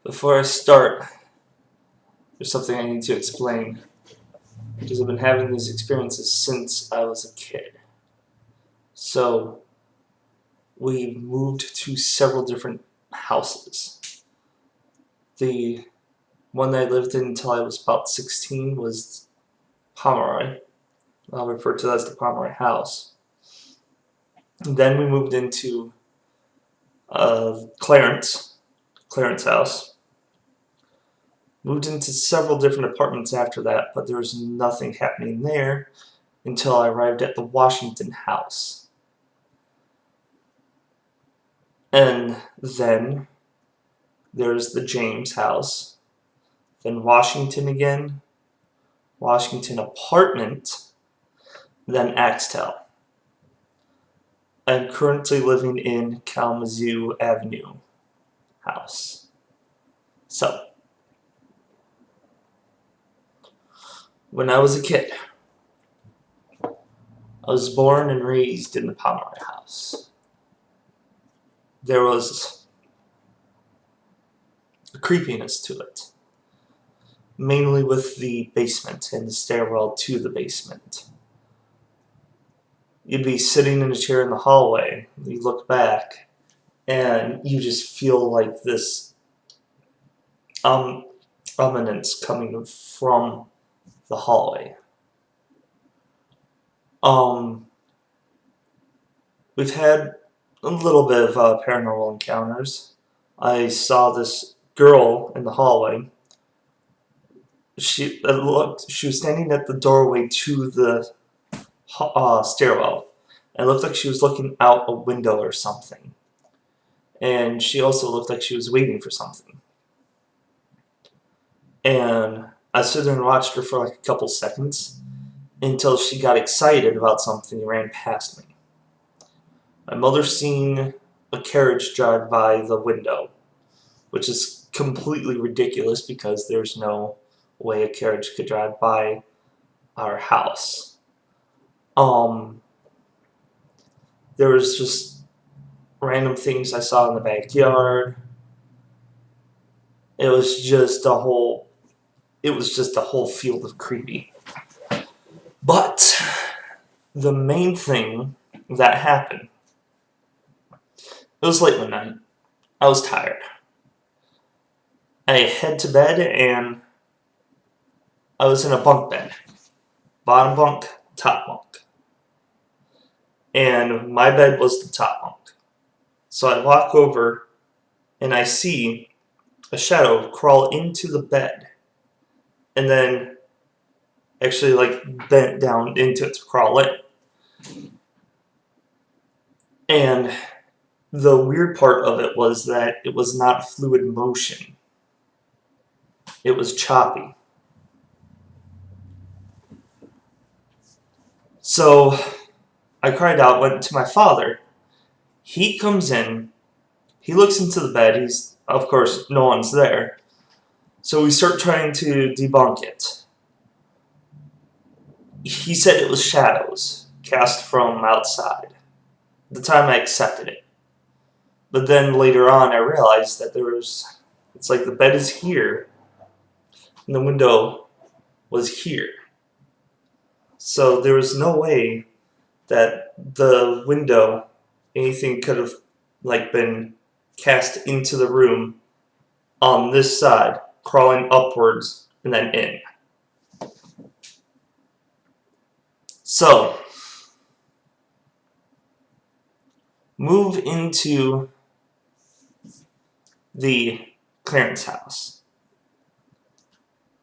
Before I start, there's something I need to explain, because I've been having these experiences since I was a kid. So, we moved to several different houses. The one that I lived in until I was about 16 was Pomeroy. I'll refer to that as the Pomeroy house. And then we moved into Clarence house. Moved into several different apartments after that, but there was nothing happening there until I arrived at the Washington house. And then there's the James house, then Washington again, Washington apartment, then Axtell. I'm currently living in Kalamazoo Avenue house. So, when I was a kid, I was born and raised in the Pomeroy house. There was a creepiness to it, mainly with the basement and the stairwell to the basement. You'd be sitting in a chair in the hallway, you look back, and you just feel like this eminence coming from the hallway. We've had a little bit of paranormal encounters. I saw this girl in the hallway. She was standing at the doorway to the stairwell. It looked like she was looking out a window or something. And she also looked like she was waiting for something. And I stood there and watched her for like a couple seconds until she got excited about something and ran past me. My mother seen a carriage drive by the window, which is completely ridiculous because there's no way a carriage could drive by our house. There was just random things I saw in the backyard. It was just a whole field of creepy. But the main thing that happened, it was late one night. I was tired. I head to bed and I was in a bunk bed. Bottom bunk, top bunk. And my bed was the top bunk. So I walk over and I see a shadow crawl into the bed and then actually bent down into it to crawl in. And the weird part of it was that it was not fluid motion. It was choppy. So I cried out, went to my father. He comes in, he looks into the bed, of course, no one's there. So we start trying to debunk it. He said it was shadows cast from outside. At the time I accepted it. But then later on I realized that it's like the bed is here and the window was here. So there was no way that the window, anything could have been cast into the room on this side, crawling upwards and then in. So, move into the Clarence house.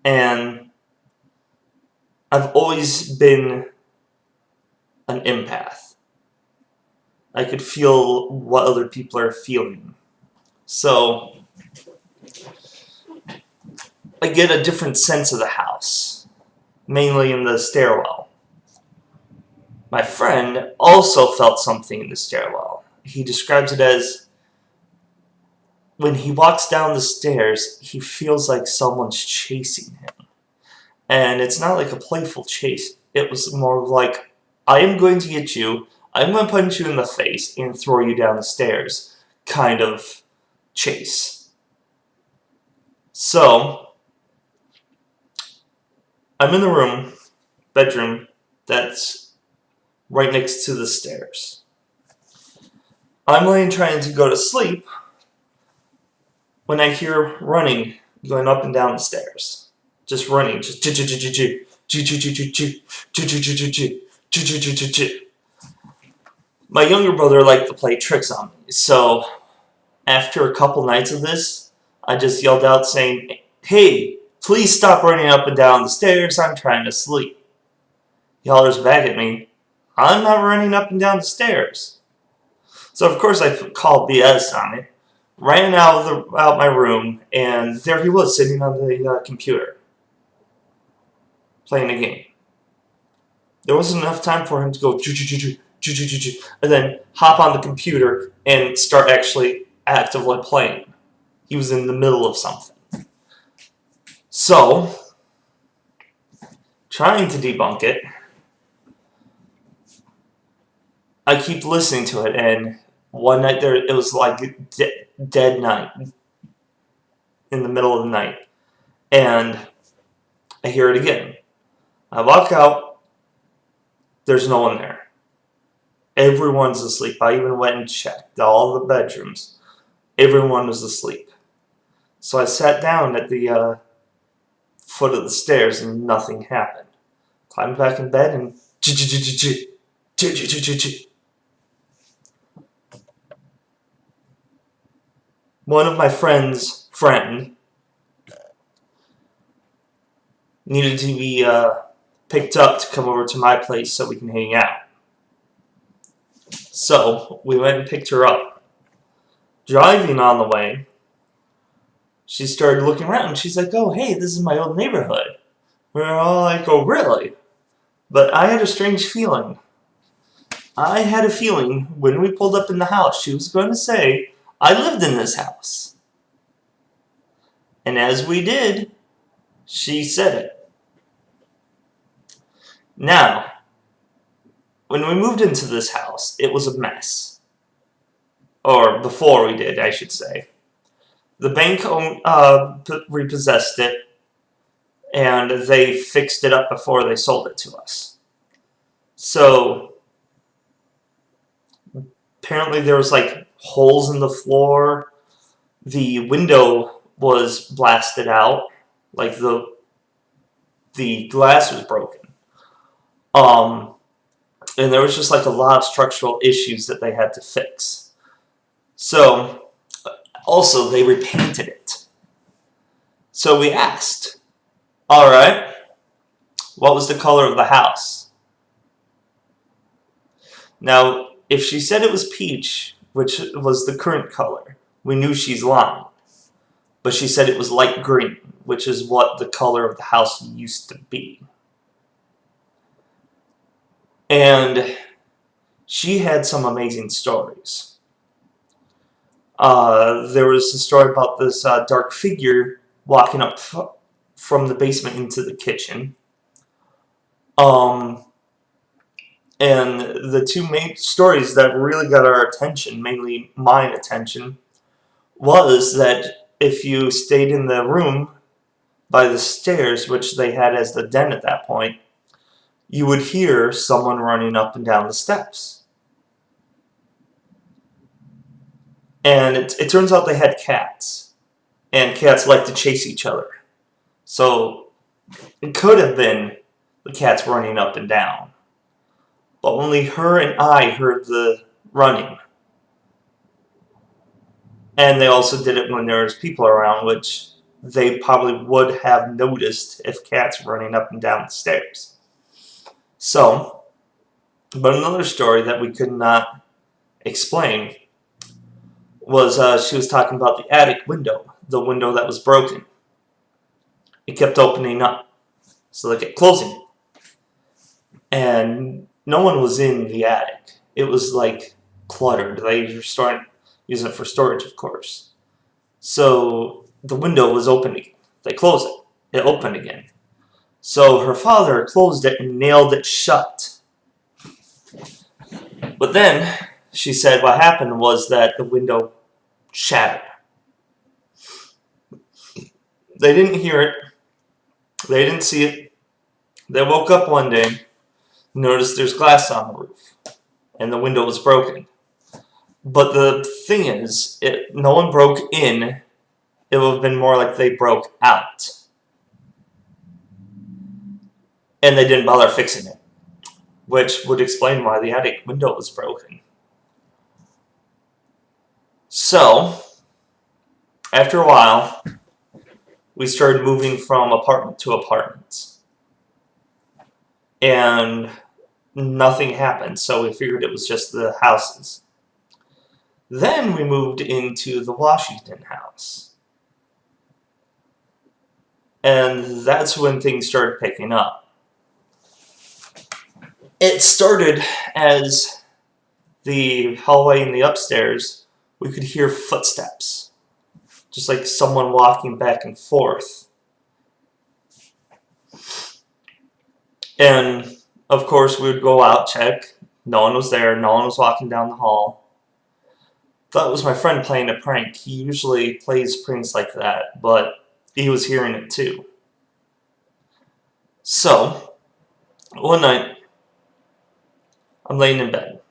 And I've always been an empath. I could feel what other people are feeling. So, I get a different sense of the house, mainly in the stairwell. My friend also felt something in the stairwell. He describes it as when he walks down the stairs, he feels like someone's chasing him. And it's not like a playful chase. It was more of like, I am going to get you, I'm going to punch you in the face and throw you down the stairs kind of chase. So, I'm in the bedroom, that's right next to the stairs. I'm laying trying to go to sleep when I hear running going up and down the stairs. Just running, just my younger brother liked to play tricks on me, so after a couple nights of this, I just yelled out saying, "Hey, please stop running up and down the stairs, I'm trying to sleep." He hollers back at me, "I'm not running up and down the stairs." So of course I called BS on it, ran out my room, and there he was sitting on the computer, playing a game. There wasn't enough time for him to go and then hop on the computer and start actually actively playing. He was in the middle of something. So, trying to debunk it, I keep listening to it, and one night it was like dead night, in the middle of the night, and I hear it again. I walk out, there's no one there. Everyone's asleep. I even went and checked all the bedrooms. Everyone was asleep. So I sat down at the foot of the stairs and nothing happened. Climbed back in bed and one of my friends' friend needed to be picked up to come over to my place so we can hang out. So we went and picked her up. Driving on the way, she started looking around. She's like, "Oh, hey, this is my old neighborhood." We're all like, "Oh, really?" But I had a strange feeling. I had a feeling when we pulled up in the house, she was going to say, "I lived in this house." And as we did, she said it. Now, when we moved into this house, it was a mess. Or before we did, I should say. The bank repossessed it, and they fixed it up before they sold it to us. So, apparently there was like holes in the floor. The window was blasted out, like the glass was broken. And there was just like a lot of structural issues that they had to fix. So, also they repainted it. So we asked, all right, what was the color of the house? Now, if she said it was peach, which was the current color, we knew she's lying. But she said it was light green, which is what the color of the house used to be. And she had some amazing stories. There was a story about this dark figure walking up from the basement into the kitchen. And the two main stories that really got our attention, mainly mine attention, was that if you stayed in the room by the stairs, which they had as the den at that point, you would hear someone running up and down the steps. And it turns out they had cats. And cats like to chase each other. So it could have been the cats running up and down. But only her and I heard the running. And they also did it when there was people around, which they probably would have noticed if cats were running up and down the stairs. So, but another story that we could not explain was she was talking about the attic window, the window that was broken. It kept opening up, so they kept closing it. And no one was in the attic. It was like cluttered. They were starting using it for storage, of course. So the window was open again. They closed it. It opened again. So her father closed it and nailed it shut. But then, she said what happened was that the window shattered. They didn't hear it. They didn't see it. They woke up one day, noticed there's glass on the roof, and the window was broken. But the thing is, no one broke in. It would have been more like they broke out. And they didn't bother fixing it, which would explain why the attic window was broken. So, after a while, we started moving from apartment to apartment. And nothing happened, so we figured it was just the houses. Then we moved into the Washington house. And that's when things started picking up. It started as the hallway in the upstairs, we could hear footsteps. Just like someone walking back and forth. And, of course, we would go out, check. No one was there. No one was walking down the hall. Thought it was my friend playing a prank. He usually plays pranks like that, but he was hearing it too. So, one night, I'm laying in bed.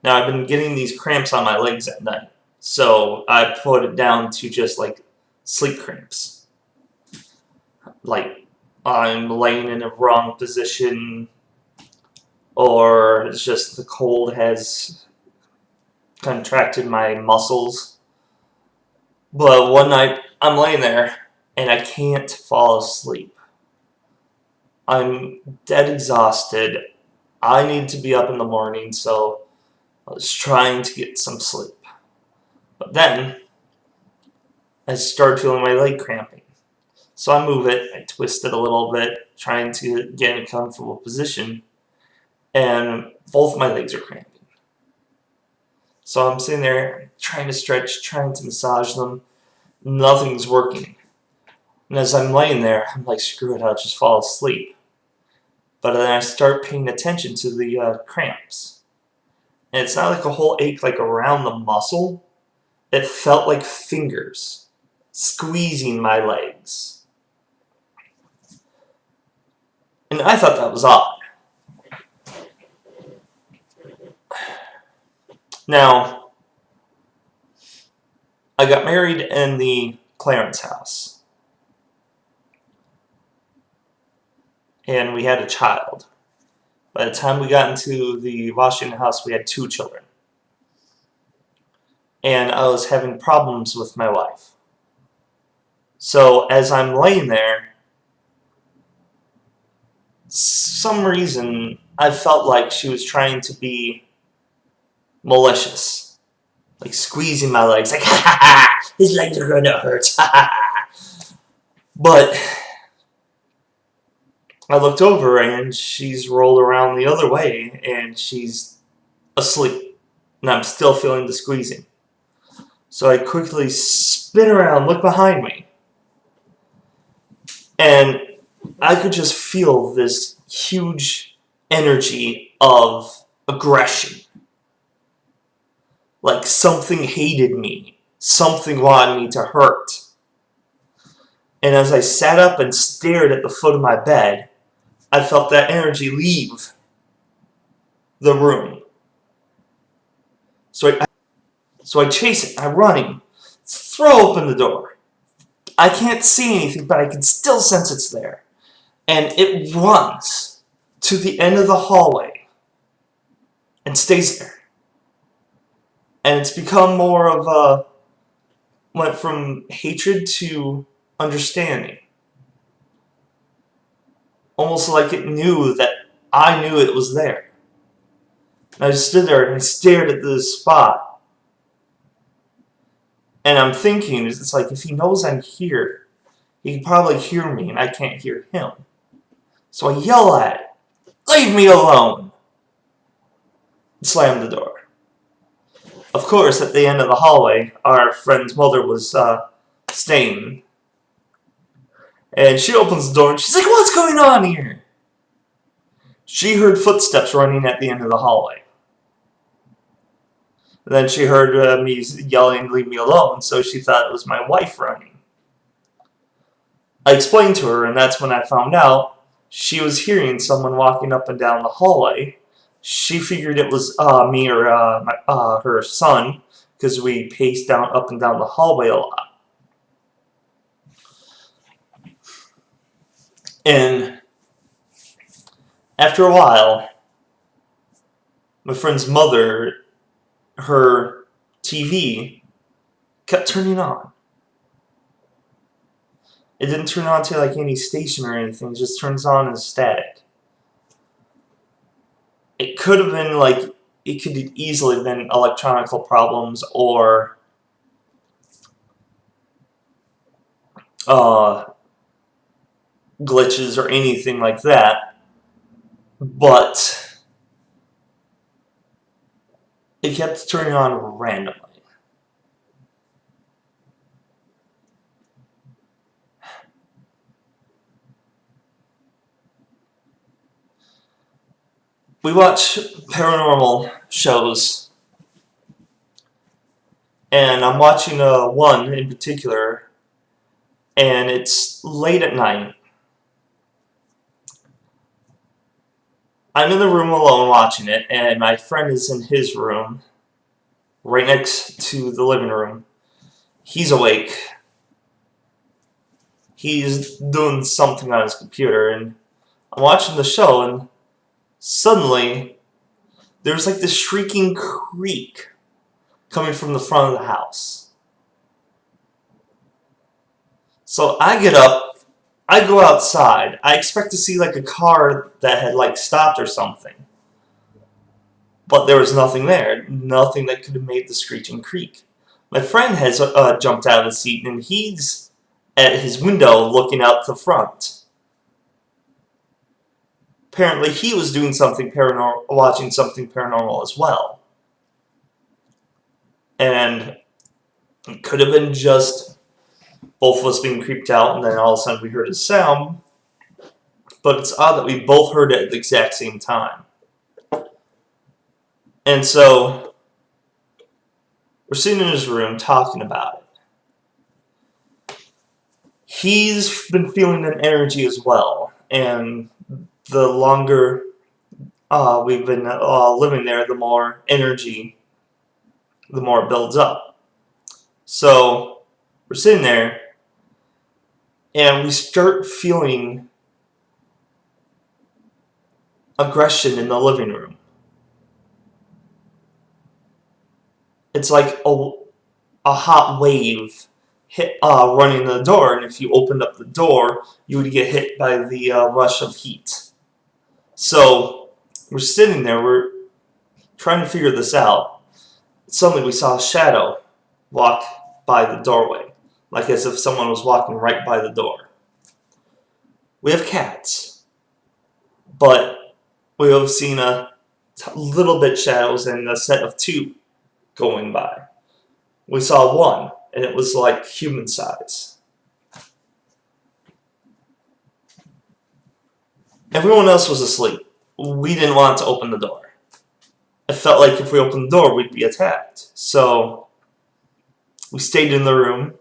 Now, I've been getting these cramps on my legs at night, so I put it down to just like sleep cramps. Like, I'm laying in a wrong position, or it's just the cold has contracted my muscles. But one night, I'm laying there, and I can't fall asleep. I'm dead exhausted. I need to be up in the morning, so I was trying to get some sleep. But then, I started feeling my leg cramping. So I move it, I twist it a little bit, trying to get in a comfortable position, and both my legs are cramping. So I'm sitting there, trying to stretch, trying to massage them. Nothing's working. And as I'm laying there, I'm like, screw it, I'll just fall asleep. But then I start paying attention to the cramps. And it's not like a whole ache like around the muscle. It felt like fingers squeezing my legs. And I thought that was odd. Now, I got married in the Clarence house. And we had a child. By the time we got into the Washington house, we had 2 children. And I was having problems with my wife. So as I'm laying there, some reason I felt like she was trying to be malicious. Like squeezing my legs, like, ha ha ha, his legs are gonna hurt, ha ha ha. But I looked over and she's rolled around the other way and she's asleep. And I'm still feeling the squeezing. So I quickly spin around, look behind me. And I could just feel this huge energy of aggression. Like something hated me. Something wanted me to hurt. And as I sat up and stared at the foot of my bed, I felt that energy leave the room. So I chase it. I'm running. Throw open the door. I can't see anything, but I can still sense it's there. And it runs to the end of the hallway and stays there. And it's become more of a, went from hatred to understanding. Almost like it knew that I knew it was there. And I just stood there and I stared at this spot. And I'm thinking, it's like, if he knows I'm here, he can probably hear me and I can't hear him. So I yell at it, leave me alone! And slam the door. Of course, at the end of the hallway, our friend's mother was staying. And she opens the door and she's like, what's going on here? She heard footsteps running at the end of the hallway. And then she heard me yelling, leave me alone, so she thought it was my wife running. I explained to her, and that's when I found out she was hearing someone walking up and down the hallway. She figured it was me or her son, because we paced up and down the hallway a lot. And after a while, my friend's mother, her TV kept turning on. It didn't turn on to like any station or anything, it just turns on as static. It could have been like, it could easily have been electronical problems or glitches or anything like that, but it kept turning on randomly. We watch paranormal shows, and I'm watching one in particular, and it's late at night. I'm in the room alone watching it, and my friend is in his room, right next to the living room. He's awake. He's doing something on his computer, and I'm watching the show, and suddenly, there's like this shrieking creak coming from the front of the house. So I get up, I go outside. I expect to see like a car that had like stopped or something. But there was nothing there. Nothing that could have made the screeching creak. My friend has jumped out of his seat, and he's at his window looking out the front. Apparently he was doing something paranormal, watching something paranormal as well. And it could have been just both of us being creeped out, and then all of a sudden we heard a sound. But it's odd that we both heard it at the exact same time. And so we're sitting in his room talking about it. He's been feeling an energy as well, and the longer we've been living there, the more energy, the more it builds up. So we're sitting there, and we start feeling aggression in the living room. It's like a hot wave hit running the door, and if you opened up the door, you would get hit by the rush of heat. So we're sitting there, we're trying to figure this out. Suddenly we saw a shadow walk by the doorway, like as if someone was walking right by the door. We have cats, but we have seen a little bit shadows and a set of two going by. We saw one, and it was like human size. Everyone else was asleep. We didn't want to open the door. It felt like if we opened the door, we'd be attacked. So we stayed in the room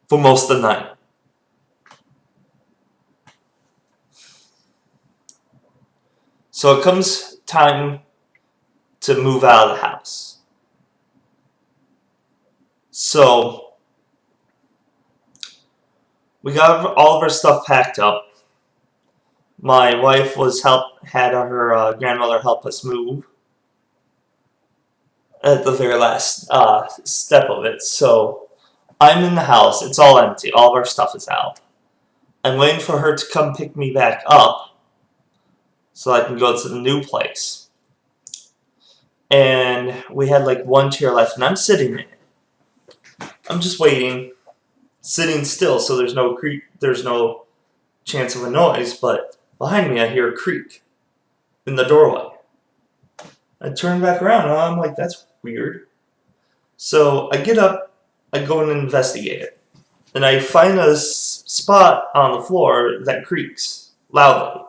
for most of the night. So it comes time to move out of the house. So we got all of our stuff packed up. My wife had her grandmother help us move at the very last step of it. So I'm in the house. It's all empty. All of our stuff is out. I'm waiting for her to come pick me back up so I can go to the new place. And we had like one chair left, and I'm sitting in it. I'm just waiting, sitting still, so there's no chance of a noise, but behind me I hear a creak in the doorway. I turn back around, and I'm like, that's weird. So I get up, I go and investigate it, and I find a spot on the floor that creaks loudly.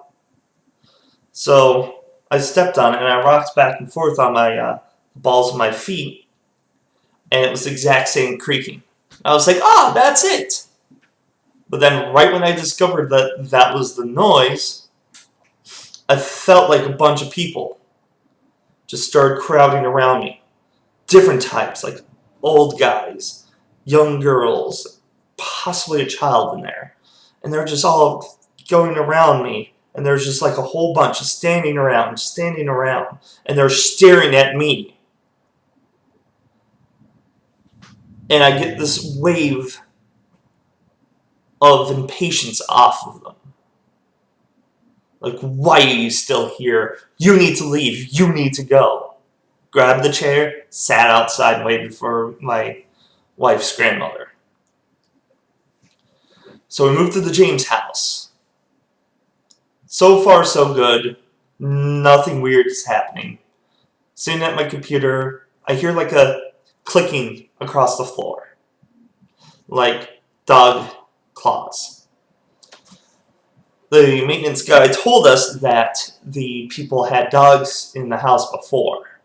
So I stepped on it, and I rocked back and forth on my balls of my feet, and it was the exact same creaking. I was like, that's it. But then right when I discovered that that was the noise, I felt like a bunch of people just started crowding around me. Different types, like old guys, young girls, possibly a child in there. And they're just all going around me. And there's just like a whole bunch of standing around. And they're staring at me. And I get this wave of impatience off of them. Like, why are you still here? You need to leave. You need to go. Grabbed the chair, sat outside and waited for my wife's grandmother. So we moved to the James house. So far, so good. Nothing weird is happening. Sitting at my computer, I hear like a clicking across the floor. Like dog claws. The maintenance guy told us that the people had dogs in the house before,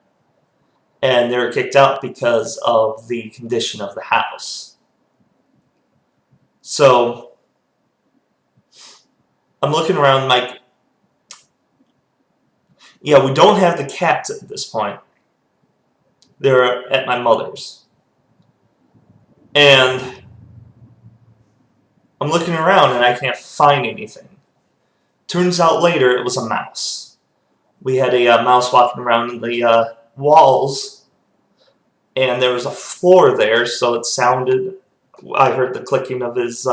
and they were kicked out because of the condition of the house. So I'm looking around like, yeah, we don't have the cats at this point. They're at my mother's. And I'm looking around and I can't find anything. Turns out later it was a mouse. We had a mouse walking around the walls, and there was a floor there, so it sounded, I heard the clicking of his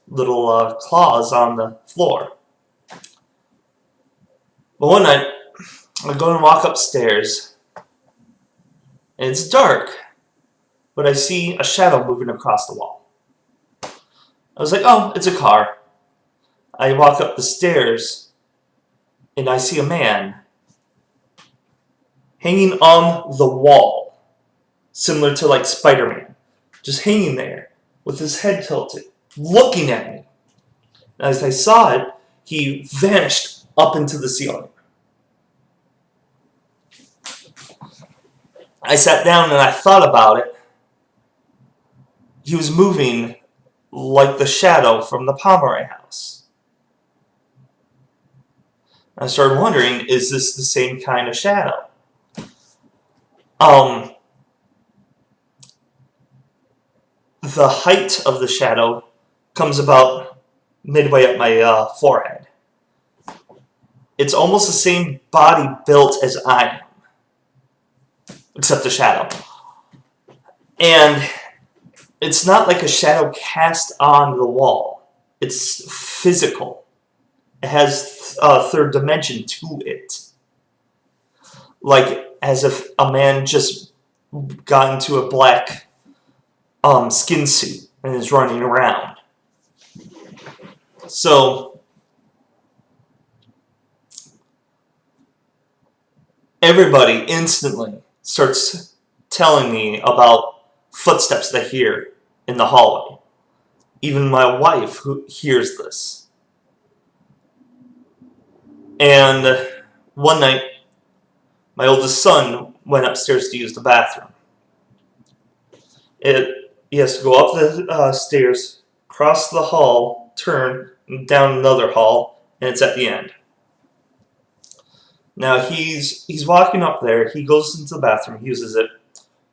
little claws on the floor. But one night, I go and walk upstairs, and it's dark, but I see a shadow moving across the wall. I was like, oh, it's a car. I walk up the stairs, and I see a man hanging on the wall, similar to like Spider-Man, just hanging there with his head tilted, looking at me. And as I saw it, he vanished up into the ceiling. I sat down and I thought about it. He was moving like the shadow from the Pomeroy house. I started wondering, is this the same kind of shadow? The height of the shadow comes about midway up my forehead. It's almost the same body built as I am, except the shadow. And it's not like a shadow cast on the wall. It's physical. It has a third dimension to it. Like as if a man just got into a black skin suit and is running around. So everybody instantly starts telling me about footsteps they hear in the hallway. Even my wife, who hears this. And one night, my oldest son went upstairs to use the bathroom. He has to go up the stairs, cross the hall, turn, down another hall, and it's at the end. Now he's walking up there, he goes into the bathroom, uses it,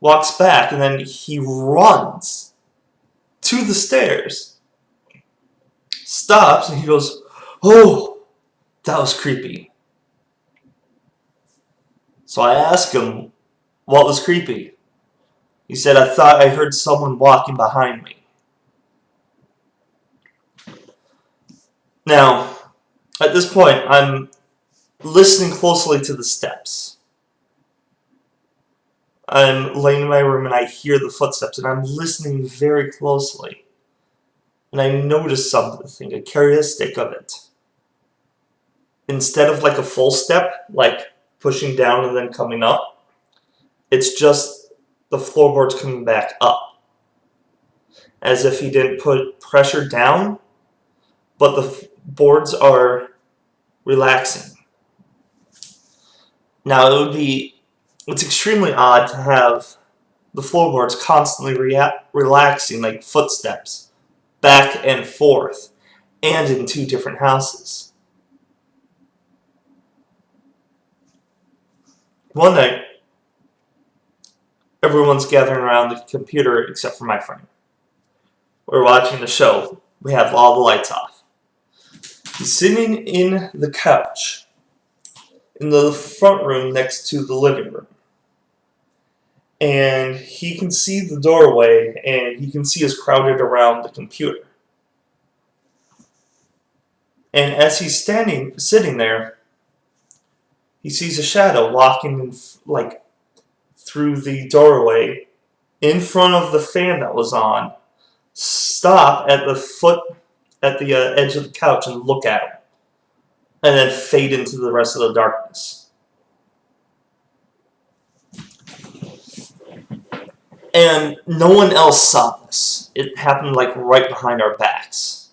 walks back, and then he runs to the stairs, stops, and he goes, "Oh, that was creepy." So I asked him, what was creepy? He said, "I thought I heard someone walking behind me." Now, at this point, I'm listening closely to the steps. I'm laying in my room and I hear the footsteps and I'm listening very closely. And I notice something, a characteristic of it. Instead of like a full step, like pushing down and then coming up, it's just the floorboards coming back up. As if he didn't put pressure down, but the boards are relaxing. Now it's extremely odd to have the floorboards constantly relaxing like footsteps, back and forth, and in 2 different houses. One night, everyone's gathering around the computer except for my friend. We're watching the show. We have all the lights off. He's sitting in the couch in the front room next to the living room. And he can see the doorway, and he can see us crowded around the computer. And as he's sitting there, he sees a shadow walking like through the doorway in front of the fan that was on, stop at the edge of the couch and look at him, and then fade into the rest of the darkness. And no one else saw this. It happened like right behind our backs.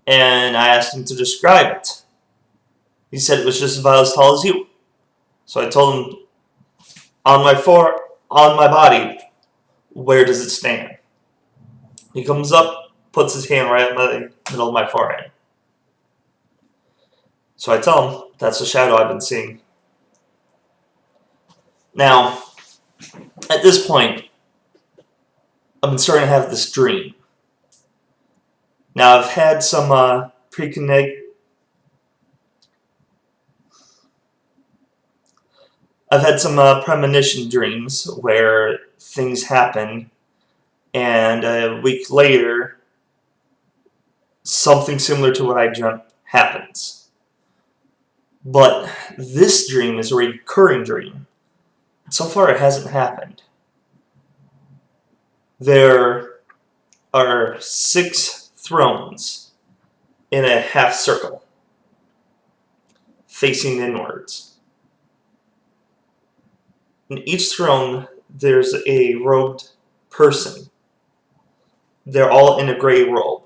And I asked him to describe it. He said it was just about as tall as you. So I told him, on my body, where does it stand? He comes up, puts his hand right in the middle of my forehead. So I tell him, that's the shadow I've been seeing. Now, at this point, I've been starting to have this dream. Now, I've had some premonition dreams where things happen, and a week later, something similar to what I dreamt happens. But this dream is a recurring dream. So far, it hasn't happened. There are 6 thrones in a half circle, facing inwards. In each throne, there's a robed person. They're all in a gray robe.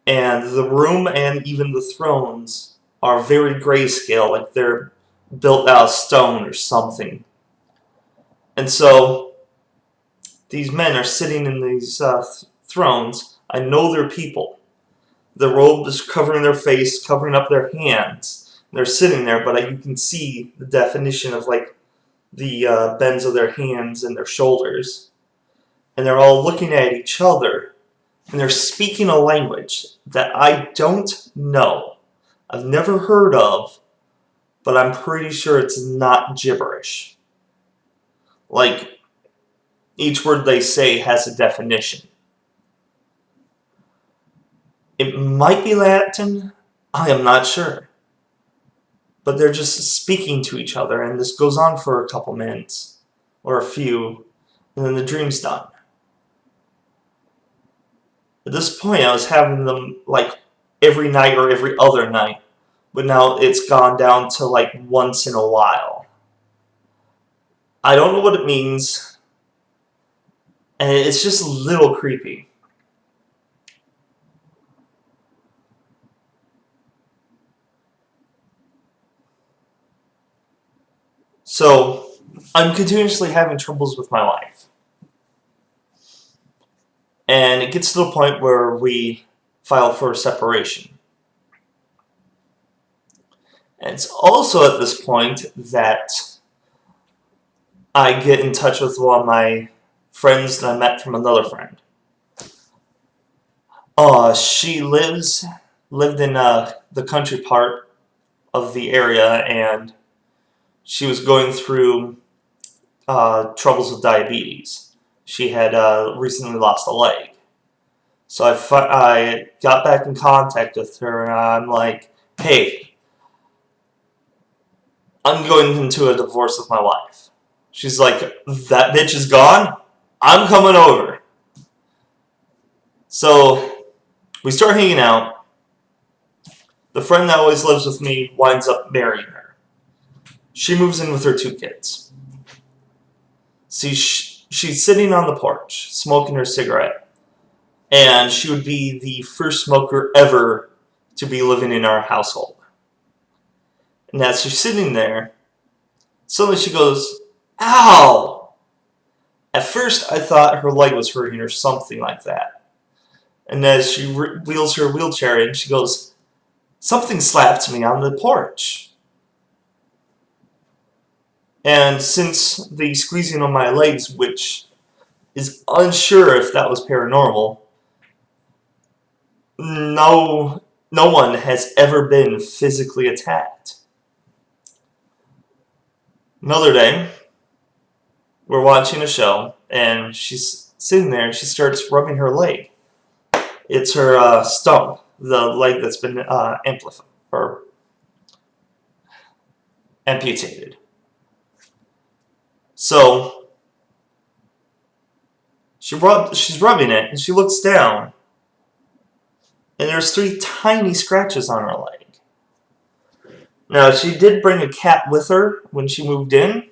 And the room and even the thrones are very grayscale, like they're built out of stone or something. And so, these men are sitting in these thrones. I know they're people. The robe is covering their face, covering up their hands. They're sitting there, but you can see the definition of like the bends of their hands and their shoulders. And they're all looking at each other, and they're speaking a language that I don't know. I've never heard of, but I'm pretty sure it's not gibberish. Like, each word they say has a definition. It might be Latin, I am not sure. But they're just speaking to each other, and this goes on for a couple minutes, or a few, and then the dream's done. At this point, I was having them like every night or every other night, but now it's gone down to like once in a while. I don't know what it means, and it's just a little creepy. So, I'm continuously having troubles with my wife. And it gets to the point where we file for a separation. And it's also at this point that I get in touch with one of my friends that I met from another friend. She lived in the country part of the area, and she was going through troubles with diabetes. She had recently lost a leg. So I got back in contact with her, and I'm like, hey, I'm going into a divorce with my wife. She's like, that bitch is gone? I'm coming over. So we start hanging out. The friend that always lives with me winds up marrying her. She moves in with her 2 kids. See, she's sitting on the porch, smoking her cigarette. And she would be the first smoker ever to be living in our household. And as she's sitting there, suddenly she goes, ow! At first, I thought her leg was hurting or something like that. And as she wheels her wheelchair in, she goes, "Something slapped me on the porch." And since the squeezing on my legs, which is unsure if that was paranormal, no one has ever been physically attacked. Another day, we're watching a show, and she's sitting there, and she starts rubbing her leg. It's her stump, the leg that's been amplified or amputated. So she's rubbing it, and she looks down, and there's 3 tiny scratches on her leg. Now, she did bring a cat with her when she moved in,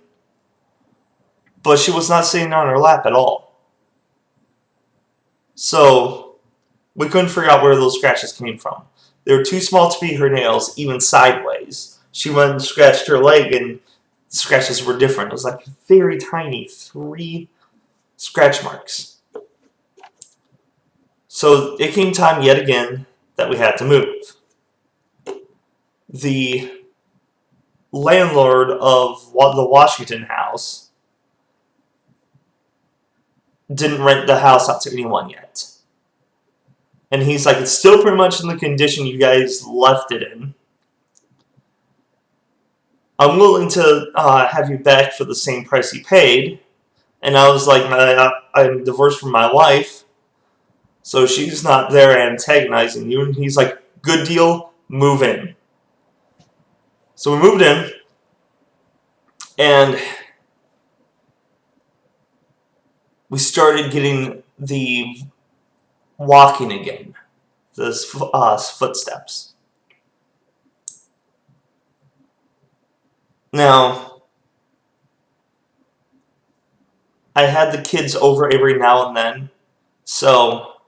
but she was not sitting on her lap at all. So we couldn't figure out where those scratches came from. They were too small to be her nails, even sideways. She went and scratched her leg, and the scratches were different. It was like very tiny, 3 scratch marks. So it came time yet again that we had to move. The landlord of the Washington house didn't rent the house out to anyone yet. And he's like, "It's still pretty much in the condition you guys left it in. I'm willing to have you back for the same price you paid." And I was like, "I'm divorced from my wife, so she's not there antagonizing you." And he's like, "Good deal, move in." So we moved in, and we started getting the walking again, the footsteps. Now, I had the kids over every now and then, so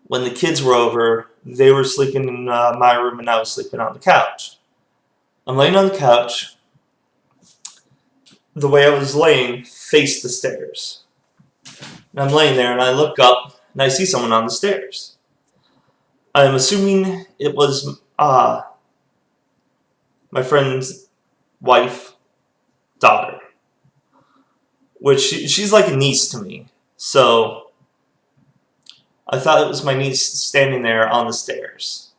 when the kids were over, they were sleeping in my room and I was sleeping on the couch. I'm laying on the couch. The way I was laying faced the stairs. And I'm laying there and I look up and I see someone on the stairs. I'm assuming it was my friend's wife, daughter. Which she's like a niece to me. So I thought it was my niece standing there on the stairs.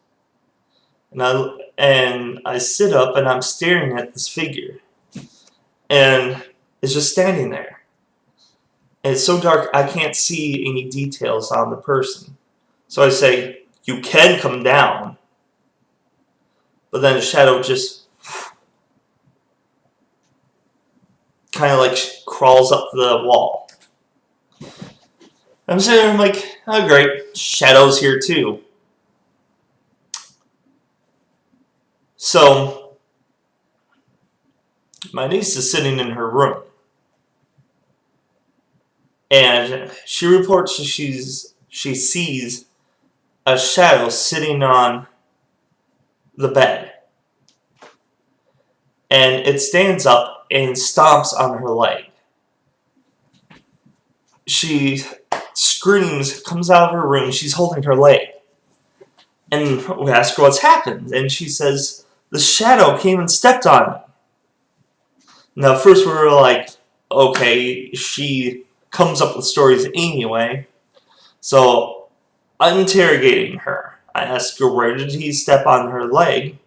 And I sit up and I'm staring at this figure. And it's just standing there. And it's so dark I can't see any details on the person. So I say, "You can come down." But then the shadow just kind of like crawls up the wall. I'm sitting there, I'm like, "Oh great, shadow's here too." So my niece is sitting in her room. And she reports she sees a shadow sitting on the bed. And it stands up and stomps on her leg. She screams, comes out of her room, she's holding her leg. And we ask her what's happened, and she says, "The shadow came and stepped on me." Now, first we were like, okay, she comes up with stories anyway. So I'm interrogating her. I ask her, "Where did he step on her leg?"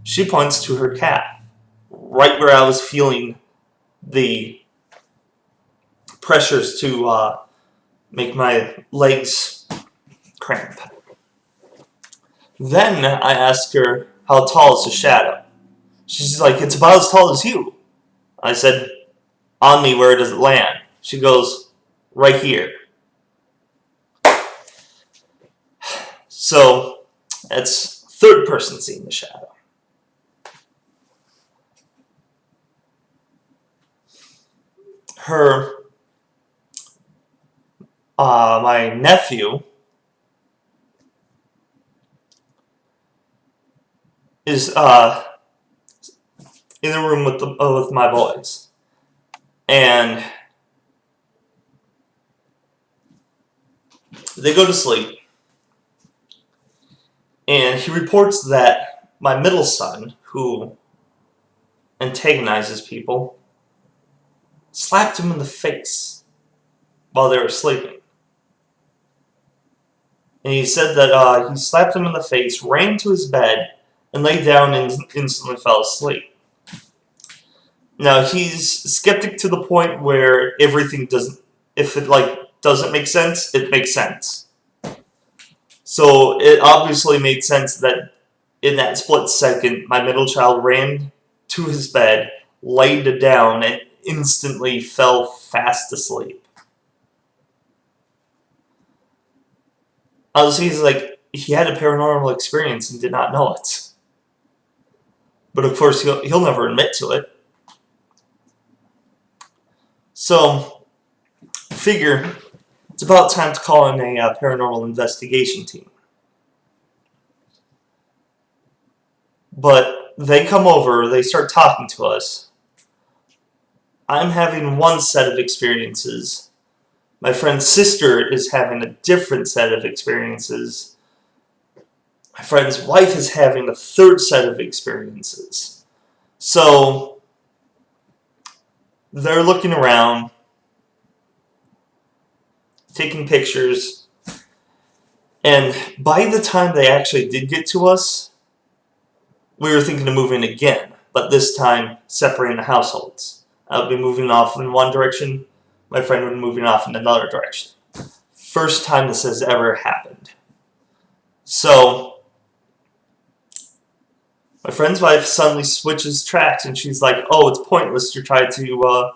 She points to her calf, right where I was feeling the pressures to make my legs cramp. Then I ask her, "How tall is the shadow?" She's like, "It's about as tall as you." I said, "On me, where does it land?" She goes, "Right here." So that's third person seeing the shadow. My nephew is in the room with my boys, and They go to sleep, and he reports that my middle son, who antagonizes people, slapped him in the face while they were sleeping. And he said that he slapped him in the face, ran to his bed, and lay down and instantly fell asleep. Now, he's skeptic to the point where everything doesn't, if it doesn't make sense, it makes sense. So it obviously made sense that in that split second, my middle child ran to his bed, laid down, and instantly fell fast asleep. Honestly, he had a paranormal experience and did not know it. But of course, he'll never admit to it. So, figure it's about time to call in a paranormal investigation team. But they come over, they start talking to us. I'm having one set of experiences. My friend's sister is having a different set of experiences. My friend's wife is having a third set of experiences. So, they're looking around, taking pictures, and by the time they actually did get to us, we were thinking of moving again, but this time separating the households. I would be moving off in one direction, my friend would be moving off in another direction. First time this has ever happened. So, my friend's wife suddenly switches tracks and she's like, oh, it's pointless to try to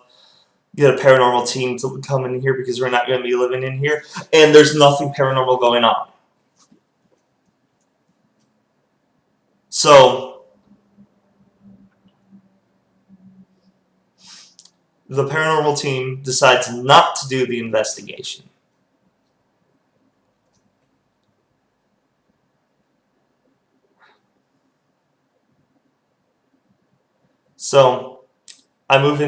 get a paranormal team to come in here because we're not going to be living in here, and there's nothing paranormal going on. So, the paranormal team decides not to do the investigation. So, I move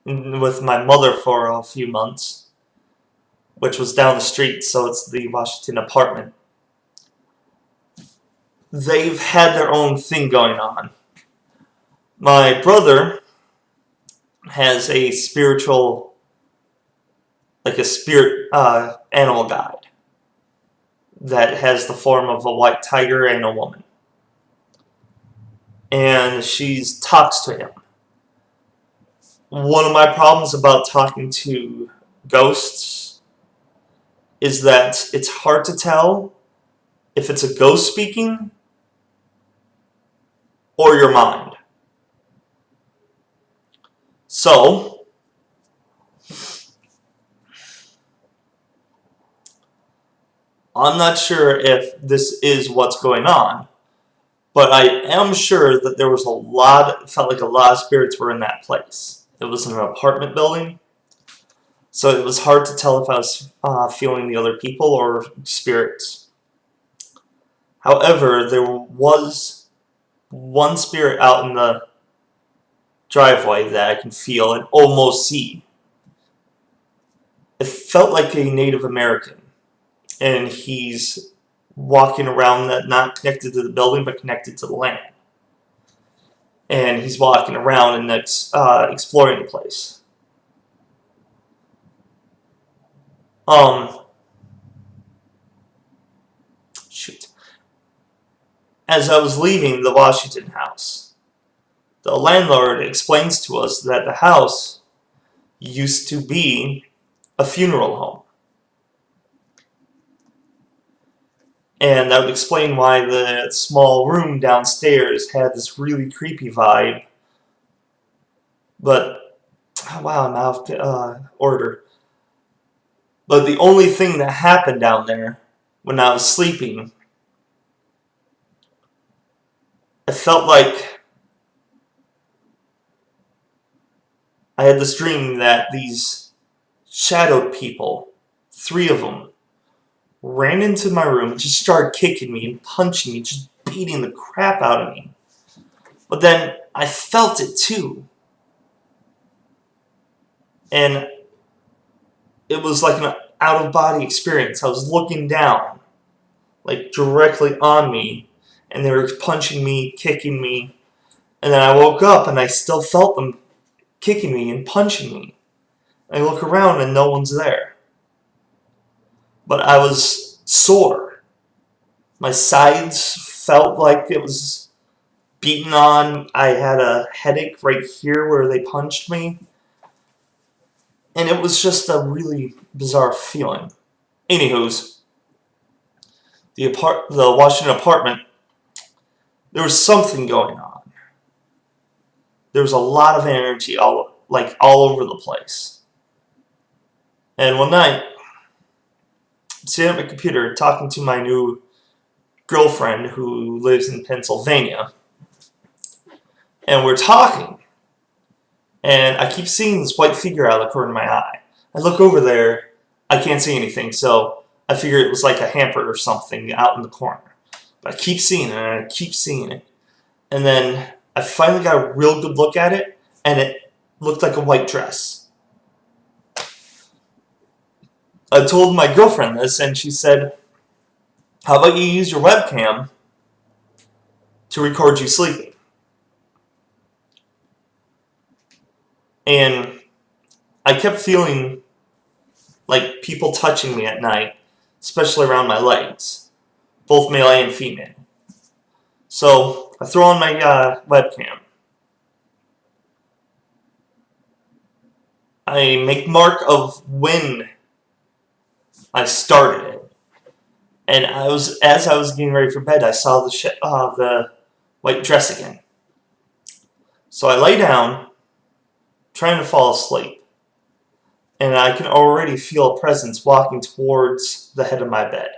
with my mother for a few months, which was down the street, so it's the Washington apartment. They've had their own thing going on. My brother has a spiritual, like a spirit animal guide that has the form of a white tiger and a woman. And she talks to him. One of my problems about talking to ghosts is that it's hard to tell if it's a ghost speaking or your mind. So, I'm not sure if this is what's going on, but I am sure that there was it felt like a lot of spirits were in that place. It was an apartment building, so it was hard to tell if I was feeling the other people or spirits. However, there was one spirit out in the driveway that I can feel and almost see. It felt like a Native American, and he's walking around that, not connected to the building, but connected to the land. And he's walking around and exploring the place. Shoot. As I was leaving the Washington house, the landlord explains to us that the house used to be a funeral home. And that would explain why the small room downstairs had this really creepy vibe. But, wow, I'm out of order. But the only thing that happened down there when I was sleeping, I felt like I had this dream that these shadowed people, 3 of them, ran into my room and just started kicking me and punching me, just beating the crap out of me. But then I felt it too. And it was like out-of-body experience. I was looking down, like directly on me, and they were punching me, kicking me, and then I woke up and I still felt them kicking me and punching me. I look around and no one's there. But I was sore. My sides felt like it was beaten on. I had a headache right here where they punched me. And it was just a really bizarre feeling. Anywho's, the Washington apartment, there was something going on. There was a lot of energy all over the place. And one night, I'm sitting at my computer talking to my new girlfriend who lives in Pennsylvania. And we're talking. And I keep seeing this white figure out of the corner of my eye. I look over there, I can't see anything, so I figure it was like a hamper or something out in the corner. But I keep seeing it, and I keep seeing it. And then I finally got a real good look at it, and it looked like a white dress. I told my girlfriend this, and she said, "How about you use your webcam to record you sleeping?" And I kept feeling like people touching me at night, especially around my legs, both male and female. So I throw on my webcam. I make mark of when I started it, and as I was getting ready for bed, I saw the white dress again. So I lay down, trying to fall asleep, and I can already feel a presence walking towards the head of my bed.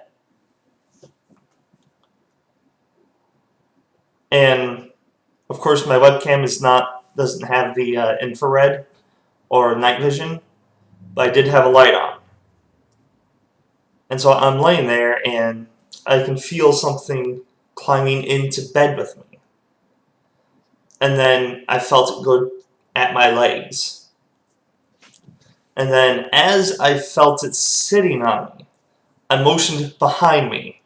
And of course, my webcam doesn't have the infrared or night vision, but I did have a light on. And so I'm laying there, and I can feel something climbing into bed with me. And then I felt it go at my legs. And then as I felt it sitting on me, I motioned behind me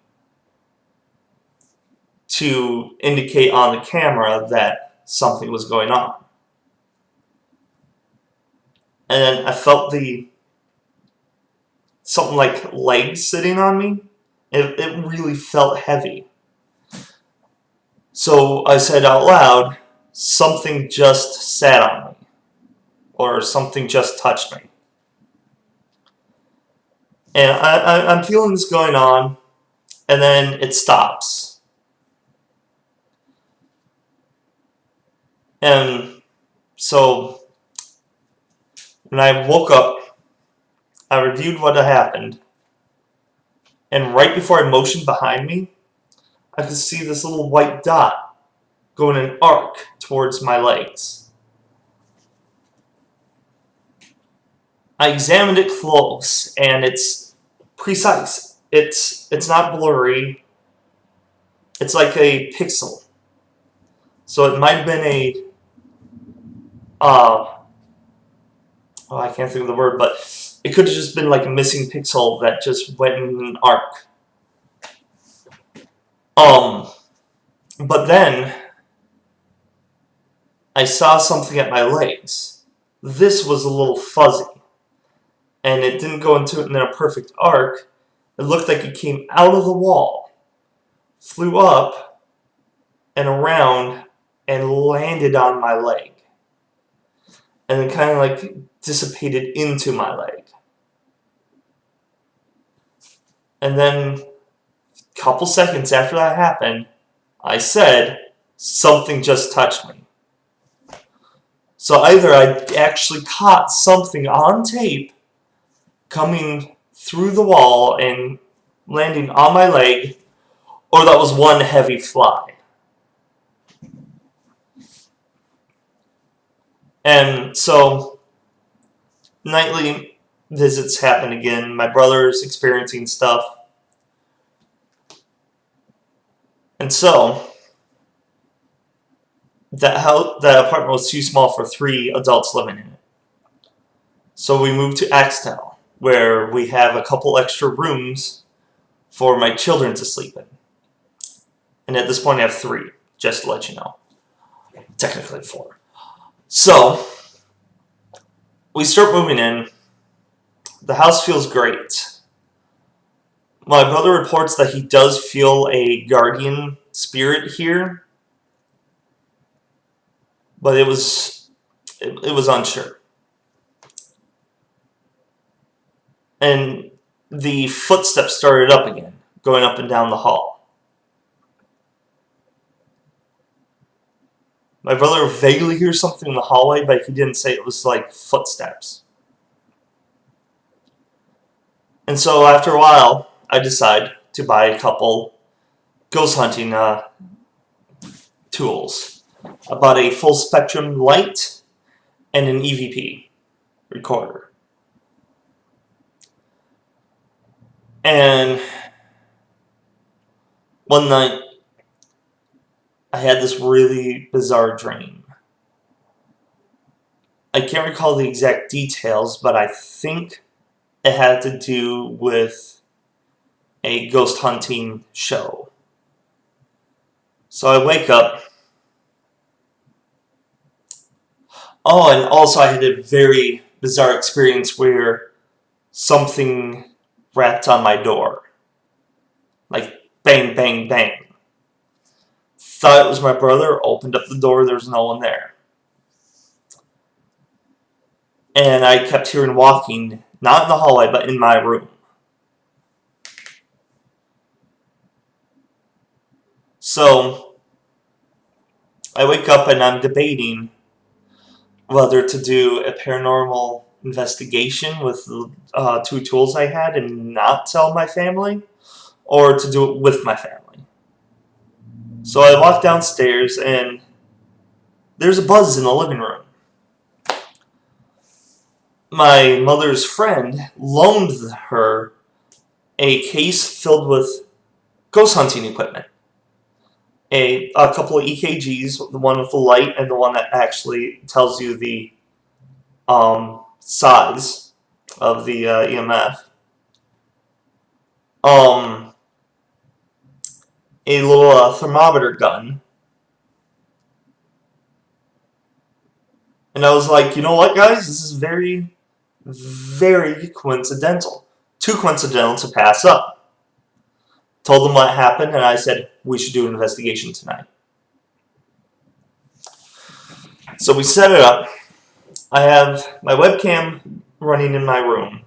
to indicate on the camera that something was going on. And then I felt something like legs sitting on me. It really felt heavy. So I said out loud, "Something just sat on me," or "Something just touched me." And I'm feeling this going on, and then it stops. And so when I woke up, I reviewed what had happened, and right before I motioned behind me, I could see this little white dot go in an arc towards my legs. I examined it close, and it's precise. It's not blurry. It's like a pixel. So it might have been I can't think of the word, but it could have just been like a missing pixel that just went in an arc. But then I saw something at my legs. This was a little fuzzy, and it didn't go into it in a perfect arc. It looked like it came out of the wall, flew up and around, and landed on my leg, and then kind of like dissipated into my leg. And then a couple seconds after that happened, I said, "Something just touched me." So either I actually caught something on tape coming through the wall and landing on my leg, or that was one heavy fly. And so nightly visits happen again. My brother's experiencing stuff. And so that apartment was too small for 3 adults living in it. So we moved to Axtell. where we have a couple extra rooms for my children to sleep in. And at this point I have 3, just to let you know. Technically 4. So, we start moving in. The house feels great. My brother reports that he does feel a guardian spirit here, but it was unsure. And the footsteps started up again, going up and down the hall. My brother vaguely hears something in the hallway, but he didn't say it was like footsteps. And so after a while, I decide to buy a couple ghost hunting tools. I bought a full spectrum light and an EVP recorder. And one night, I had this really bizarre dream. I can't recall the exact details, but I think it had to do with a ghost hunting show. So I wake up. Oh, and also I had a very bizarre experience where something rapped on my door. Like, bang, bang, bang. Thought it was my brother, opened up the door, there was no one there. And I kept hearing walking, not in the hallway, but in my room. So, I wake up and I'm debating whether to do a paranormal investigation with the 2 tools I had and not tell my family, or to do it with my family. So I walk downstairs and there's a buzz in the living room. My mother's friend loaned her a case filled with ghost hunting equipment. A couple of EKGs, the one with the light and the one that actually tells you the size of the EMF. A little thermometer gun. And I was like, you know what, guys? This is very, very coincidental. Too coincidental to pass up. Told them what happened, and I said, we should do an investigation tonight. So we set it up. I have my webcam running in my room.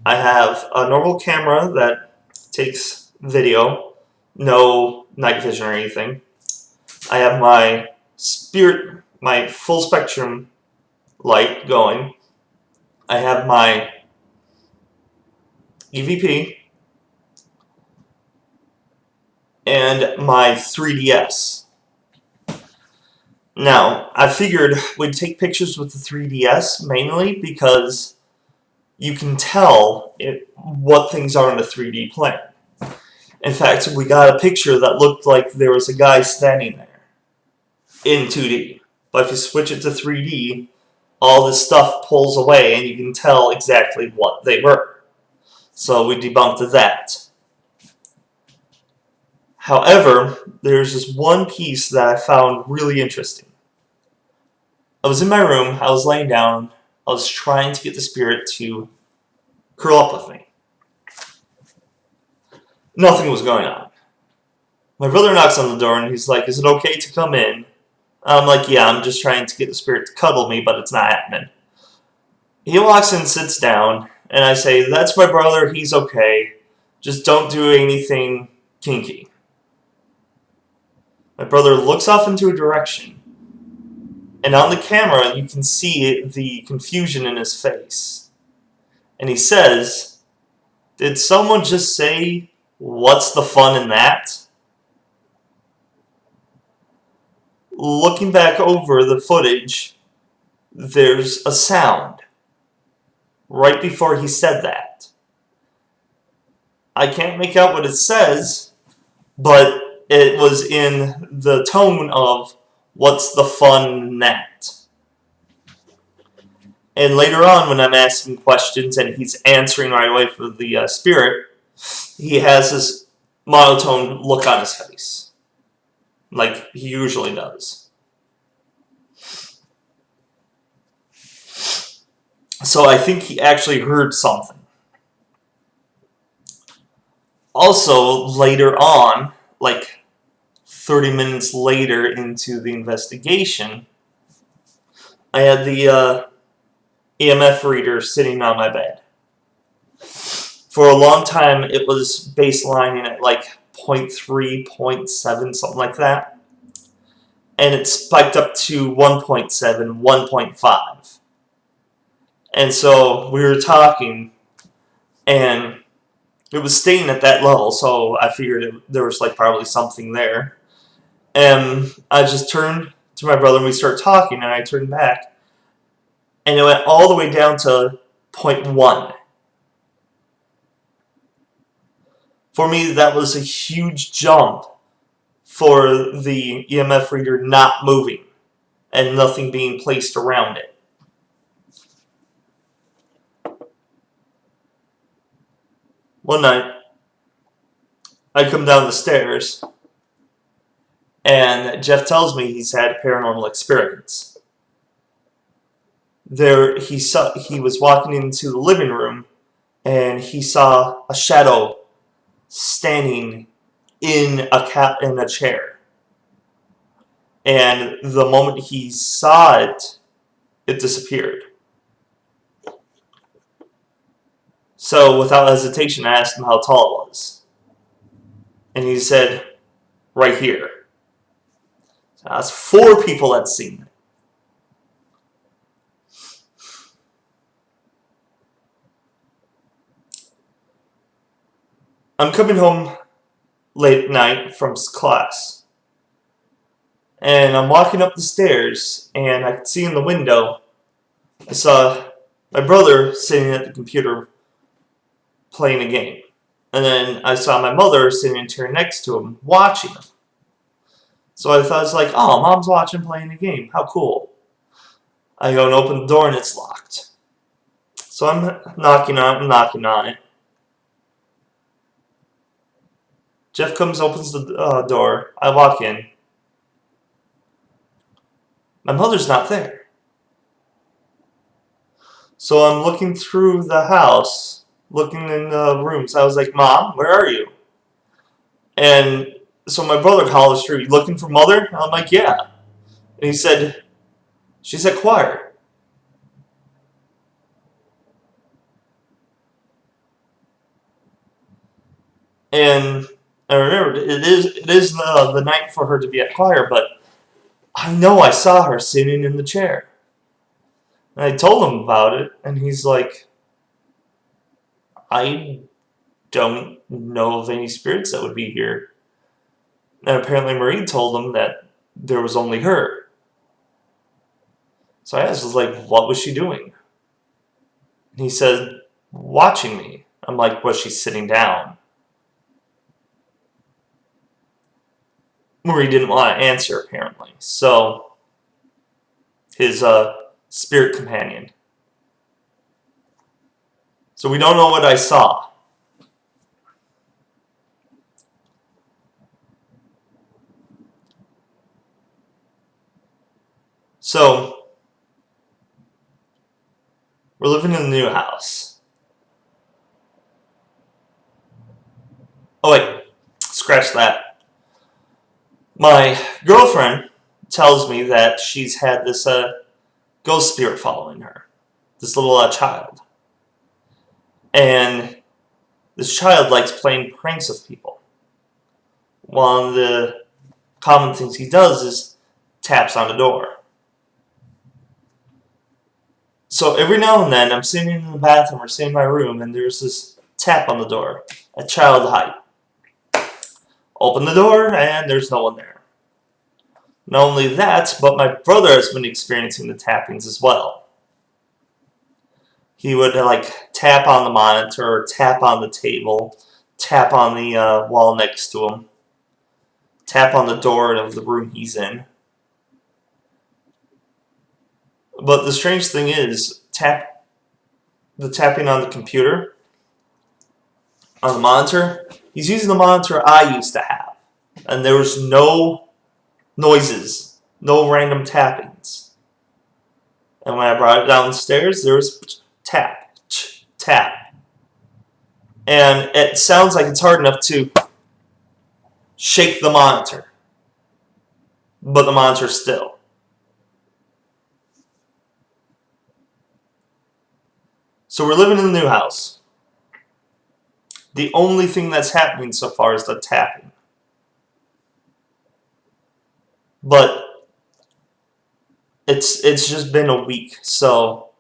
I have a normal camera that takes video, no night vision or anything. I have my full spectrum light going. I have my EVP and my 3DS. Now, I figured we'd take pictures with the 3DS mainly because you can tell what things are in a 3D plane. In fact, we got a picture that looked like there was a guy standing there in 2D. But if you switch it to 3D, all this stuff pulls away and you can tell exactly what they were. So we debunked that. However, there's this one piece that I found really interesting. I was in my room, I was laying down, I was trying to get the spirit to curl up with me. Nothing was going on. My brother knocks on the door and he's like, is it okay to come in? I'm like, yeah, I'm just trying to get the spirit to cuddle me, but it's not happening. He walks in, sits down, and I say, that's my brother, he's okay. Just don't do anything kinky. My brother looks off into a direction, and on the camera you can see the confusion in his face. And he says, did someone just say, what's the fun in that? Looking back over the footage, there's a sound right before he said that. I can't make out what it says, but it was in the tone of, what's the fun in that? And later on, when I'm asking questions and he's answering right away for the spirit, he has this monotone look on his face, like he usually does. So I think he actually heard something. Also, later on, like 30 minutes later into the investigation, I had the EMF reader sitting on my bed. For a long time, it was baselining at like 0.3, 0.7, something like that. And it spiked up to 1.7, 1.5. And so we were talking, and it was staying at that level, so I figured there was like probably something there. And I just turned to my brother and we started talking, and I turned back, and it went all the way down to 0.1. For me, that was a huge jump for the EMF reader not moving and nothing being placed around it. One night, I come down the stairs, and Jeff tells me he's had a paranormal experience. He was walking into the living room, and he saw a shadow standing in a chair. And the moment he saw it, it disappeared. So without hesitation, I asked him how tall it was. And he said, right here. So that's 4 people had seen it. I'm coming home late at night from class. And I'm walking up the stairs, and I could see in the window, I saw my brother sitting at the computer playing a game. And then I saw my mother sitting in a chair next to him, watching him. So I thought, I was like, oh, mom's watching playing a game. How cool. I go and open the door, and it's locked. So I'm knocking on it. Jeff comes, opens the door. I walk in. My mother's not there. So I'm looking through the house, looking in the rooms. I was like, Mom, where are you? And so my brother hollers through, you looking for Mother? And I'm like, yeah. And he said, she's at choir. And I remembered, it is the night for her to be at choir, but I know I saw her sitting in the chair. And I told him about it, and he's like, I don't know of any spirits that would be here. And apparently Marie told him that there was only her. So I asked, what was she doing? And he said, watching me. I'm like, was she sitting down? Marie didn't want to answer, apparently. So, his spirit companion. So we don't know what I saw. So, we're living in a new house. Oh wait, scratch that. My girlfriend tells me that she's had this ghost spirit following her. This little child. And this child likes playing pranks with people. One of the common things he does is taps on the door. So every now and then I'm sitting in the bathroom or sitting in my room and there's this tap on the door at child height. Open the door and there's no one there. Not only that, but my brother has been experiencing the tappings as well. He would tap on the monitor, tap on the table, tap on the wall next to him, tap on the door of the room he's in. But the strange thing is, tapping on the computer, on the monitor. He's using the monitor I used to have, and there was no noises, no random tappings. And when I brought it downstairs, there was tap, tap. And it sounds like it's hard enough to shake the monitor, but the monitor's still. So we're living in the new house. The only thing that's happening so far is the tapping. But it's just been a week, so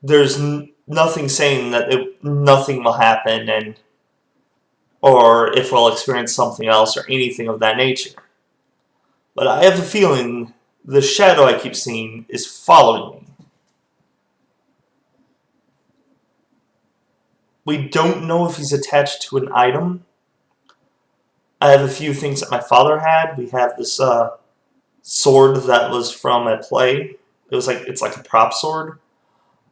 there's nothing saying that nothing will happen, and or if we'll experience something else or anything of that nature. But I have a feeling the shadow I keep seeing is following me. We don't know if he's attached to an item. I have a few things that my father had. We have this sword that was from a play. It's like a prop sword.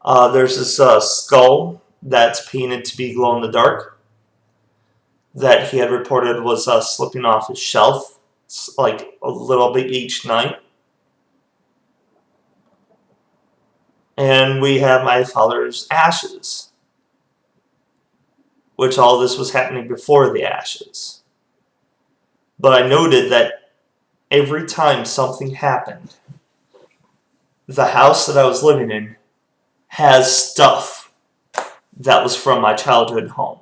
There's this skull that's painted to be glow in the dark that he had reported was slipping off his shelf, like a little bit each night. And we have my father's ashes, which all this was happening before the ashes. But I noted that every time something happened, the house that I was living in has stuff that was from my childhood home.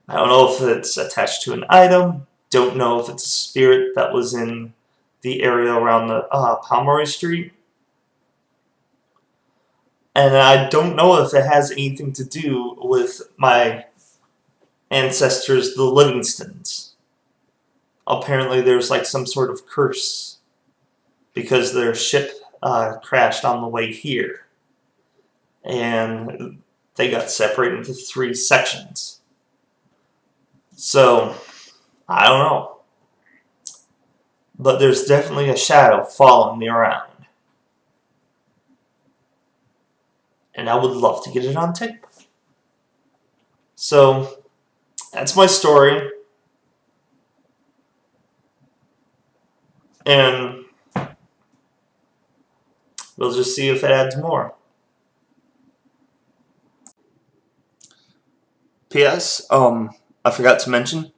I don't know if it's attached to an item, don't know if it's a spirit that was in the area around the Pomeroy Street. And I don't know if it has anything to do with my ancestors, the Livingstons. Apparently there's like some sort of curse because their ship crashed on the way here. And they got separated into 3 sections. So, I don't know. But there's definitely a shadow following me around. And I would love to get it on tape. So, that's my story. And we'll just see if it adds more. P.S. I forgot to mention,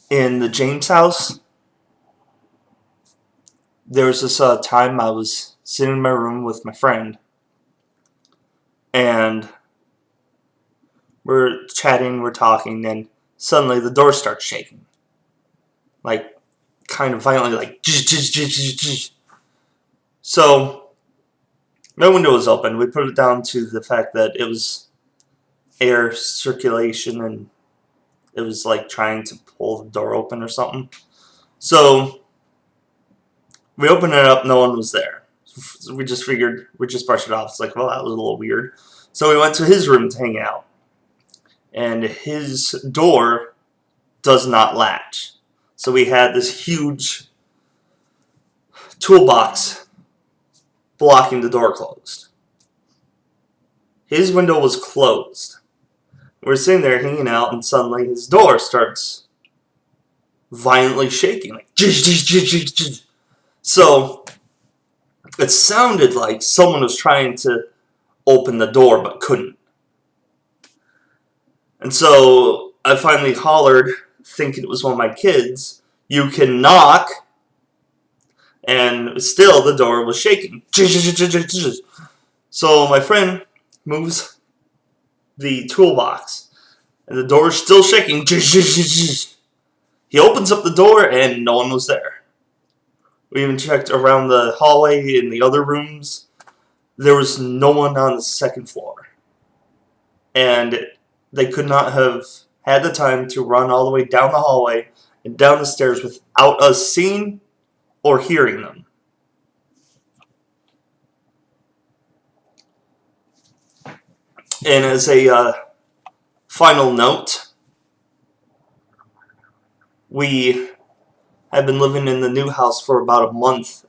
in the James house, there was this time I was sitting in my room with my friend, and we're chatting, we're talking, and suddenly the door starts shaking. Like, kind of violently, like, so, my window was open. We put it down to the fact that it was air circulation and it was like trying to pull the door open or something. So we opened it up, no one was there. So we just figured, we just brushed it off. It's like, well, that was a little weird. So we went to his room to hang out. And his door does not latch. So we had this huge toolbox blocking the door closed. His window was closed. We're sitting there hanging out, and suddenly his door starts violently shaking. Like, so it sounded like someone was trying to open the door but couldn't. And so I finally hollered, thinking it was one of my kids, "You can knock." And still the door was shaking. So my friend moves the toolbox, and the door is still shaking. He opens up the door, and no one was there. We even checked around the hallway in the other rooms. There was no one on the second floor. And they could not have had the time to run all the way down the hallway and down the stairs without us seeing or hearing them. And as a final note, we I've been living in the new house for about a month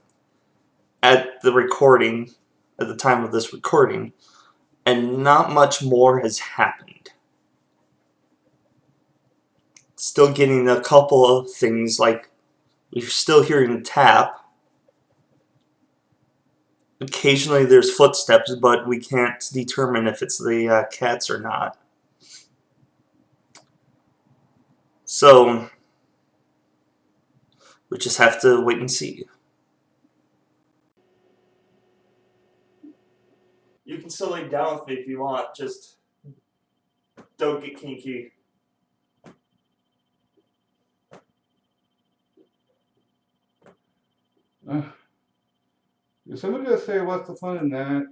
at the time of this recording, and not much more has happened. Still getting a couple of things, like we're still hearing the tap. Occasionally there's footsteps, but we can't determine if it's the cats or not. So we just have to wait and see. You can still lay down with me if you want, just don't get kinky. Did somebody just say, what's the fun in that?